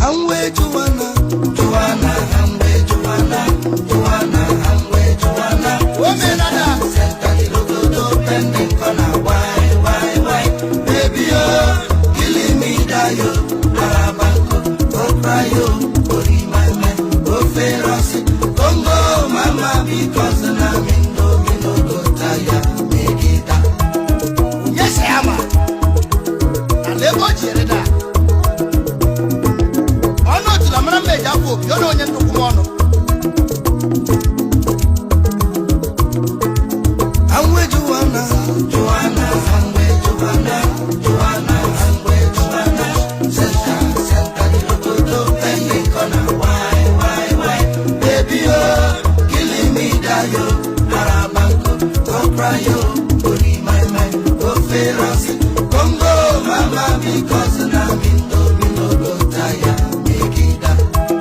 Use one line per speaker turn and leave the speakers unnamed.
Hamwe Joanna, Joanna, Hamwe Joanna, Joanna, Hamwe Joanna. Woman, Santa Logo, pending corner. Why, baby, oh, killing me, Dayo, Arabanco, oh, Crayo, Ori, my man, oh, Feroci, Bongo, Mama, because I'm in Domino, go tire, make it up. Yes, I am. And they watch it. You're not